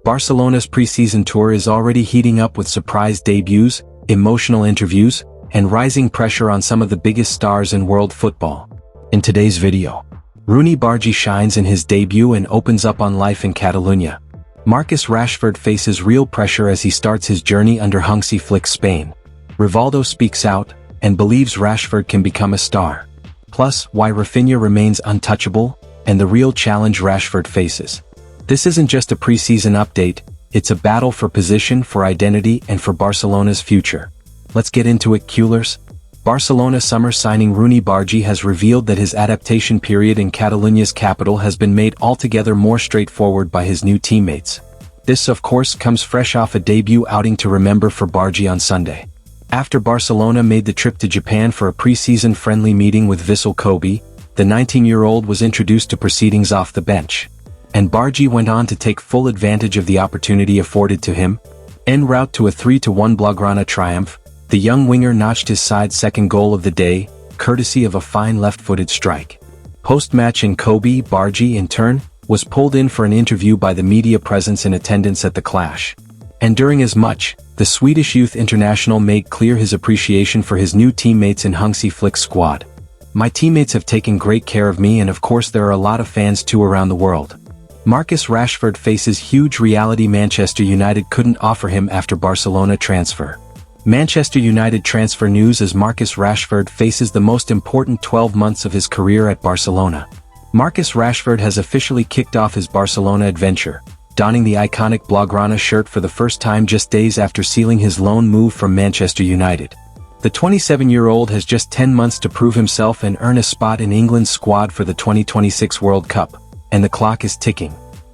Barcelona's preseason tour is already heating up with surprise debuts, emotional interviews, and rising pressure on some of the biggest stars in world football. In today's video, Rooney Bargie shines in his debut and opens up on life in Catalonia. Marcus Rashford faces real pressure as he starts his journey under Hansi Flick's Spain. Rivaldo speaks out and believes Rashford can become a star. Plus, why Raphinha remains untouchable, and the real challenge Rashford faces. This isn't just a preseason update, it's a battle for position, for identity, and for Barcelona's future. Let's get into it, Coolers. Barcelona summer signing Roony Bardghji has revealed that his adaptation period in Catalonia's capital has been made altogether more straightforward by his new teammates. This, of course, comes fresh off a debut outing to remember for Bardghji on Sunday. After Barcelona made the trip to Japan for a preseason friendly meeting with Vissel Kobe, the 19-year-old was introduced to proceedings off the bench. And Bardghji went on to take full advantage of the opportunity afforded to him. En route to a 3-1 Blaugrana triumph, the young winger notched his side's second goal of the day, courtesy of a fine left-footed strike. Post-match in Kobe, Bardghji, in turn, was pulled in for an interview by the media presence in attendance at the clash. And during as much, the Swedish youth international made clear his appreciation for his new teammates in Hansi Flick's squad. "My teammates have taken great care of me, and of course there are a lot of fans too around the world." Marcus Rashford faces huge reality Manchester United couldn't offer him after Barcelona transfer. Manchester United transfer news as Marcus Rashford faces the most important 12 months of his career at Barcelona. Marcus Rashford has officially kicked off his Barcelona adventure, donning the iconic Blaugrana shirt for the first time just days after sealing his loan move from Manchester United. The 27-year-old has just 10 months to prove himself and earn a spot in England's squad for the 2026 World Cup. And the clock is ticking.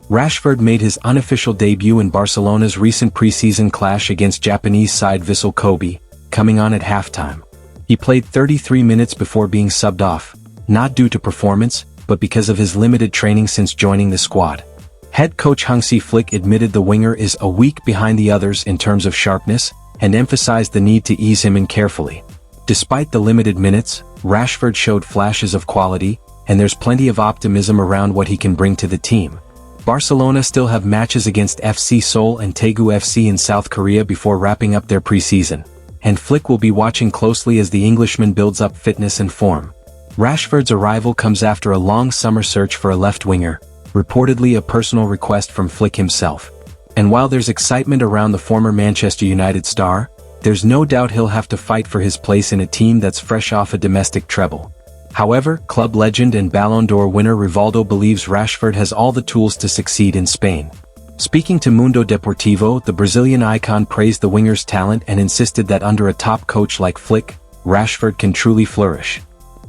Rashford made his unofficial debut in Barcelona's recent preseason clash against Japanese side Vissel Kobe, coming on at halftime. He played 33 minutes before being subbed off, not due to performance, but because of his limited training since joining the squad. Head coach Hansi Flick admitted the winger is a week behind the others in terms of sharpness, and emphasized the need to ease him in carefully. Despite the limited minutes, Rashford showed flashes of quality, and there's plenty of optimism around what he can bring to the team. Barcelona still have matches against FC Seoul and Daegu FC in South Korea before wrapping up their preseason, and Flick will be watching closely as the Englishman builds up fitness and form. Rashford's arrival comes after a long summer search for a left winger, reportedly a personal request from Flick himself. And while there's excitement around the former Manchester United star, there's no doubt he'll have to fight for his place in a team that's fresh off a domestic treble. However, club legend and Ballon d'Or winner Rivaldo believes Rashford has all the tools to succeed in Spain. Speaking to Mundo Deportivo, the Brazilian icon praised the winger's talent and insisted that under a top coach like Flick, Rashford can truly flourish.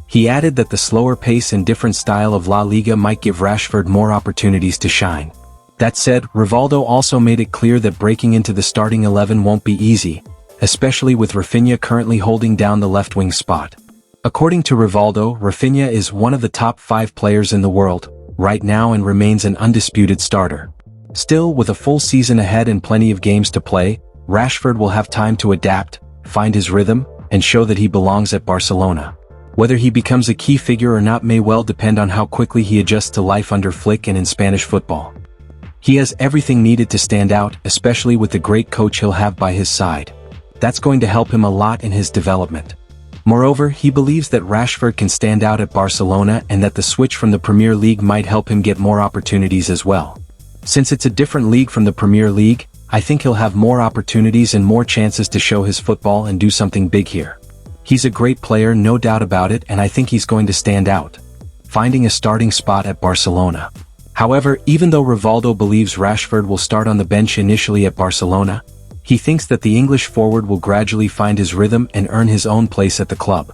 He added that the slower pace and different style of La Liga might give Rashford more opportunities to shine. That said, Rivaldo also made it clear that breaking into the starting 11 won't be easy, especially with Raphinha currently holding down the left wing spot. According to Rivaldo, Raphinha is one of the top 5 players in the world right now and remains an undisputed starter. Still, with a full season ahead and plenty of games to play, Rashford will have time to adapt, find his rhythm, and show that he belongs at Barcelona. Whether he becomes a key figure or not may well depend on how quickly he adjusts to life under Flick and in Spanish football. He has everything needed to stand out, especially with the great coach he'll have by his side. That's going to help him a lot in his development. Moreover, he believes that Rashford can stand out at Barcelona and that the switch from the Premier League might help him get more opportunities as well. Since it's a different league from the Premier League, I think he'll have more opportunities and more chances to show his football and do something big here. He's a great player, no doubt about it, and I think he's going to stand out, finding a starting spot at Barcelona. However, even though Rivaldo believes Rashford will start on the bench initially at Barcelona, he thinks that the English forward will gradually find his rhythm and earn his own place at the club.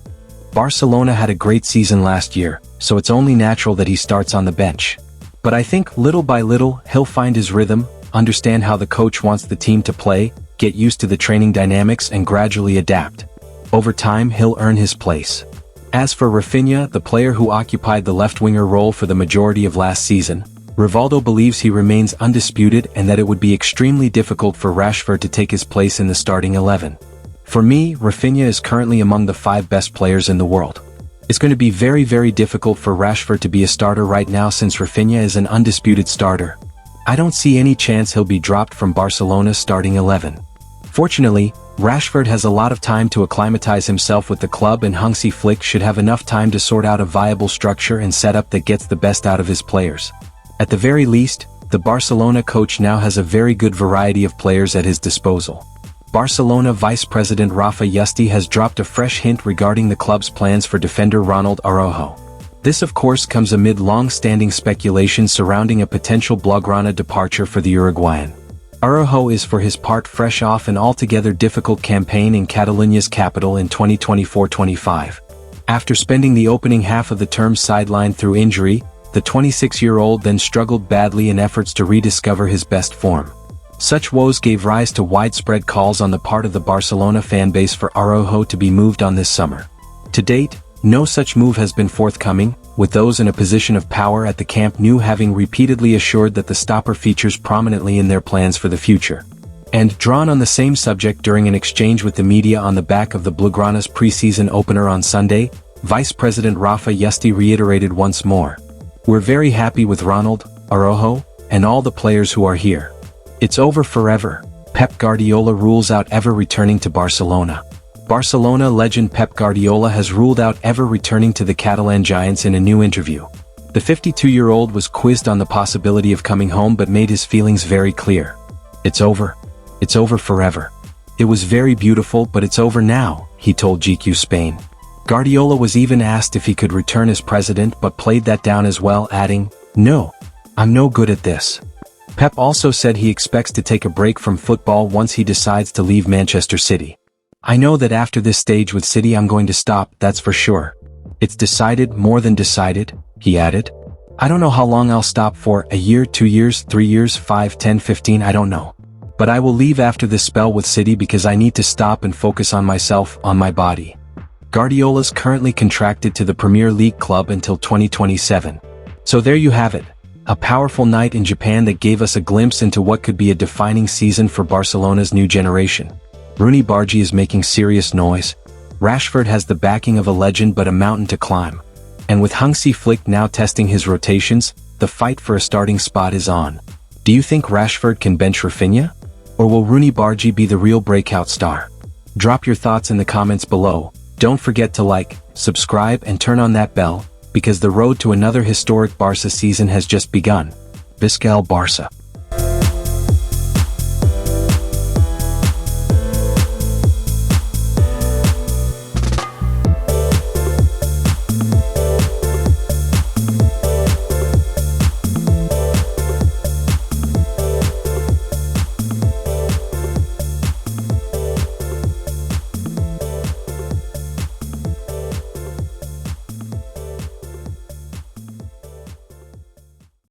Barcelona had a great season last year, so it's only natural that he starts on the bench. But I think little by little he'll find his rhythm, understand how the coach wants the team to play, get used to the training dynamics and gradually adapt. Over time he'll earn his place. As for Raphinha, the player who occupied the left-winger role for the majority of last season, Rivaldo believes he remains undisputed and that it would be extremely difficult for Rashford to take his place in the starting 11. For me, Raphinha is currently among the 5 best players in the world. It's going to be very difficult for Rashford to be a starter right now since Raphinha is an undisputed starter. I don't see any chance he'll be dropped from Barcelona's starting 11. Fortunately, Rashford has a lot of time to acclimatize himself with the club, and Hansi Flick should have enough time to sort out a viable structure and setup that gets the best out of his players. At the very least, the Barcelona coach now has a very good variety of players at his disposal. Barcelona Vice President Raphinha has dropped a fresh hint regarding the club's plans for defender Ronald Araujo. This of course comes amid long-standing speculation surrounding a potential Blaugrana departure for the Uruguayan. Araujo is for his part fresh off an altogether difficult campaign in Catalonia's capital in 2024-25. After spending the opening half of the term sidelined through injury, the 26-year-old then struggled badly in efforts to rediscover his best form. Such woes gave rise to widespread calls on the part of the Barcelona fanbase for Araujo to be moved on this summer. To date, no such move has been forthcoming, with those in a position of power at the Camp Nou having repeatedly assured that the stopper features prominently in their plans for the future. And drawn on the same subject during an exchange with the media on the back of the Blaugrana's preseason opener on Sunday, Vice President Raphinha reiterated once more, "We're very happy with Ronald, Araujo, and all the players who are here. It's over forever." Pep Guardiola rules out ever returning to Barcelona. Barcelona legend Pep Guardiola has ruled out ever returning to the Catalan Giants in a new interview. The 52-year-old was quizzed on the possibility of coming home but made his feelings very clear. "It's over. It's over forever. It was very beautiful, but it's over now," he told GQ Spain. Guardiola was even asked if he could return as president but played that down as well, adding, "No, I'm no good at this." Pep also said he expects to take a break from football once he decides to leave Manchester City. "I know that after this stage with City I'm going to stop, that's for sure. It's decided, more than decided," he added. "I don't know how long I'll stop for, a year, 2 years, 3 years, 5, 10, 15, I don't know. But I will leave after this spell with City because I need to stop and focus on myself, on my body." Guardiola's currently contracted to the Premier League club until 2027. So there you have it. A powerful night in Japan that gave us a glimpse into what could be a defining season for Barcelona's new generation. Rooney Bargie is making serious noise. Rashford has the backing of a legend but a mountain to climb. And with Hansi Flick now testing his rotations, the fight for a starting spot is on. Do you think Rashford can bench Raphinha? Or will Rooney Bardghji be the real breakout star? Drop your thoughts in the comments below. Don't forget to like, subscribe and turn on that bell, because the road to another historic Barca season has just begun. Visca el Barça.